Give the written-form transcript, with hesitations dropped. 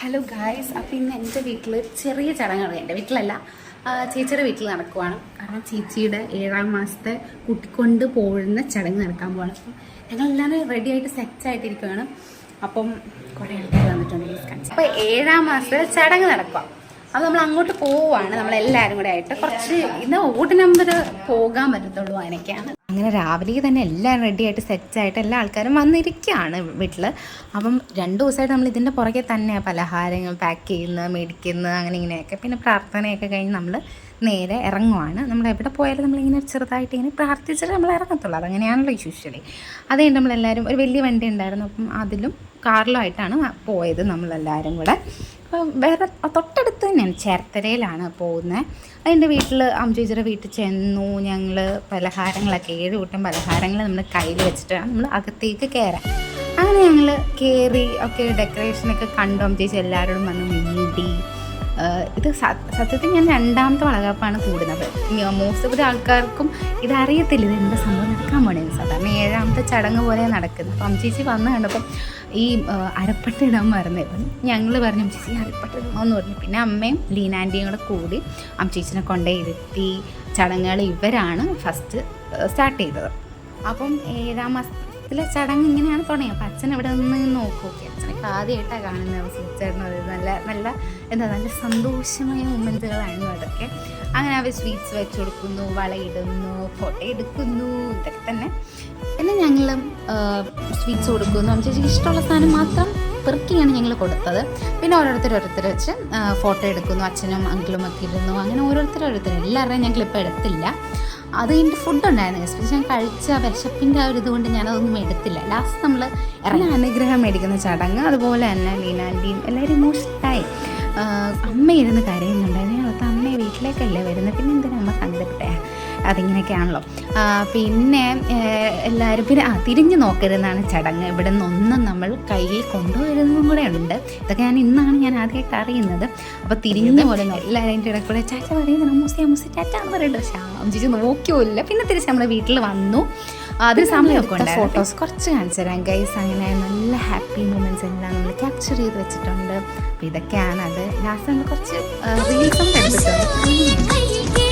Hello guys, അപ്പോൾ ഇന്ന് എൻ്റെ വീട്ടിൽ ചെറിയ ചടങ്ങാണ്. എൻ്റെ വീട്ടിലല്ല, ചേച്ചിയുടെ വീട്ടിൽ നടക്കുവാണ്. കാരണം ചേച്ചിയുടെ 7ാം മാസത്തെ കുട്ടിക്കൊണ്ട് പോകുന്ന ചടങ്ങ് നടക്കാൻ പോവാണ്. അപ്പം ഞങ്ങളെല്ലാവരും റെഡി ആയിട്ട് സെറ്റായിട്ടിരിക്കുകയാണ്. അപ്പം കുറേ ആൾക്കാർ വന്നിട്ടുണ്ട്. അപ്പോൾ 7ാം മാസത്തെ ചടങ്ങ് നടക്കുക. അപ്പോൾ നമ്മൾ അങ്ങോട്ട് പോവുകയാണ്, നമ്മളെല്ലാവരും കൂടെ ആയിട്ട്. കുറച്ച് ഇന്ന് ഓട് നമ്പർ പോകാൻ പറ്റത്തുള്ളൂ, അതിനൊക്കെയാണ്. അങ്ങനെ രാവിലെ തന്നെ എല്ലാം റെഡിയായിട്ട് സെറ്റായിട്ട് എല്ലാ ആൾക്കാരും വന്നിരിക്കുകയാണ് വീട്ടിൽ. അപ്പം 2 ദിവസമായിട്ട് നമ്മൾ ഇതിൻ്റെ പുറകെ തന്നെ പലഹാരങ്ങൾ പാക്ക് ചെയ്യുന്നത്, മേടിക്കുന്നത്, അങ്ങനെ ഇങ്ങനെയൊക്കെ. പിന്നെ പ്രാർത്ഥനയൊക്കെ കഴിഞ്ഞ് നമ്മൾ നേരെ ഇറങ്ങുവാണ്. നമ്മൾ എവിടെ പോയാലും നമ്മളിങ്ങനെ ചെറുതായിട്ട് ഇങ്ങനെ പ്രാർത്ഥിച്ചിട്ട് നമ്മൾ ഇറങ്ങത്തുള്ളൂ. അതങ്ങനെയാണല്ലോ യൂഷ്വലി. അത് കഴിഞ്ഞ് നമ്മളെല്ലാവരും ഒരു വലിയ വണ്ടി ഉണ്ടായിരുന്നു, അപ്പം അതിലും കാറിലുമായിട്ടാണ് പോയത് നമ്മളെല്ലാവരും കൂടെ. അപ്പം വേറെ തൊട്ടടുത്ത് തന്നെയാണ്, ചേർത്തലയിലാണ് പോകുന്നത്. അതിൻ്റെ വീട്ടിൽ ചേച്ചിയുടെ വീട്ടിൽ ചെന്നു. ഞങ്ങൾ പലഹാരങ്ങളൊക്കെ 7 കൂട്ടം പലഹാരങ്ങൾ നമ്മൾ കയ്യിൽ വെച്ചിട്ടാണ് നമ്മൾ അകത്തേക്ക് കയറാൻ. അങ്ങനെ ഞങ്ങൾ കയറി ഒക്കെ ഡെക്കറേഷനൊക്കെ കണ്ടു. ചേച്ചി എല്ലാവരോടും വന്ന് മിണ്ടി. ഇത് സത്യത്തിൽ ഞാൻ 2ാമത്തെ വളകാപ്പാണ് കൂടുന്നത്. മോസ്റ്റ് ഓഫ് ദി ആൾക്കാർക്കും ഇതറിയത്തില്ല, ഇത് എന്താ സംഭവം നടക്കാൻ പോണേന്ന്. സാധാരണ 7ാമത്തെ ചടങ്ങ് പോലെ നടക്കുന്നത്. അപ്പം ചേച്ചി വന്ന് കണ്ടപ്പം ഈ അരപ്പട്ട ഇടാൻ മറന്നു. അപ്പം ഞങ്ങൾ പറഞ്ഞു ചേച്ചി അരപ്പട്ട ഇടണമെന്ന് പറഞ്ഞു. പിന്നെ അമ്മയും ലീനാൻ്റിയും കൂടെ കൂടി ചേച്ചിനെ കൊണ്ടേ ഇരുത്തി ചടങ്ങുകൾ ഇവരാണ് ഫസ്റ്റ് സ്റ്റാർട്ട് ചെയ്തത്. അപ്പം 7ാം മാസത്തിലെ ചടങ്ങ് ഇങ്ങനെയാണ് തുടങ്ങിയത്. അപ്പം അച്ഛൻ ഇവിടെ നിന്ന് നോക്കി. അച്ഛനൊക്കെ ആദ്യമായിട്ടാണ് കാണുന്നത്. സ്വീറ്റ്സായിരുന്നു. നല്ല സന്തോഷമായ മൊമെൻറ്റുകളായിരുന്നു അതൊക്കെ. അങ്ങനെ അവർ സ്വീറ്റ്സ് വെച്ച് കൊടുക്കുന്നു, വളയിടുന്നു, ഫോട്ടോ എടുക്കുന്നു, ഇതൊക്കെ തന്നെ. പിന്നെ ഞങ്ങളും സ്വീറ്റ്സ് കൊടുക്കുന്നു. ചേച്ചിക്ക് ഇഷ്ടമുള്ള സാധനം മാത്രം പെറുക്കിയാണ് ഞങ്ങൾ കൊടുത്തത്. പിന്നെ ഓരോരുത്തർ വെച്ച് ഫോട്ടോ എടുക്കുന്നു. അച്ഛനും അങ്കിളും ഒക്കെ ഇരുന്നു. അങ്ങനെ ഓരോരുത്തർ എല്ലാവരുടെയും ഞങ്ങളിപ്പോൾ എടുത്തില്ല. അത് കഴിഞ്ഞിട്ട് ഫുഡ് ഉണ്ടായിരുന്നു. എസ്പെഷ്യലി ഞാൻ കഴിച്ച വിശപ്പിൻ്റെ ആ ഒരു ഇതുകൊണ്ട് ഞാനതൊന്നും എടുത്തില്ല. ലാസ്റ്റ് നമ്മൾ ഇറങ്ങി അനുഗ്രഹം മേടിക്കുന്ന ചടങ്ങ്. അതുപോലെ തന്നെ ലീനാൻ്റിയും എല്ലാവരും ഇമോഷണലായി. അമ്മ ഇരുന്ന് കരയുന്നുണ്ടായിരുന്നു. അകത്ത് അമ്മയെ വീട്ടിലേക്കല്ലേ വരുന്നത്, പിന്നെ എന്തിനാ അമ്മ സങ്കടപ്പെട്ടെ? അതിങ്ങനെയൊക്കെയാണല്ലോ. പിന്നെ എല്ലാവരും പിന്നെ തിരിഞ്ഞു നോക്കരുതെന്നാണ് ചടങ്ങ്. ഇവിടെ നിന്നൊന്നും നമ്മൾ കയ്യിൽ കൊണ്ടുവരുന്നതും കൂടെ ഉണ്ട്. ഇതൊക്കെ ഇന്നാണ് ആദ്യമായിട്ട് അറിയുന്നത്. അപ്പോൾ തിരിഞ്ഞ പോലെ എല്ലാവരും അതിൻ്റെ ഇടയിൽ കൂടെ ചാച്ച പറയുന്നത് അമ്മൂസി ചാച്ച എന്ന് പറയുന്നത്. പക്ഷേ ചേച്ചി നോക്കിയില്ല. പിന്നെ തിരിച്ച് നമ്മുടെ വീട്ടിൽ വന്നു. അതിന് സമയമൊക്കെ ഉണ്ട്. ഫോട്ടോസ് കുറച്ച് കാണിച്ചു തരാം ഗൈസ്. അങ്ങനെ നല്ല ഹാപ്പി മൊമെൻറ്റ്സ് എല്ലാം നമ്മൾ ക്യാപ്ചർ ചെയ്ത് വെച്ചിട്ടുണ്ട്. അപ്പോൾ ഇതൊക്കെയാണ് അത്. ലാസ്റ്റ് നമ്മൾ കുറച്ച് റീൽസും എടുത്തിട്ടുണ്ട്.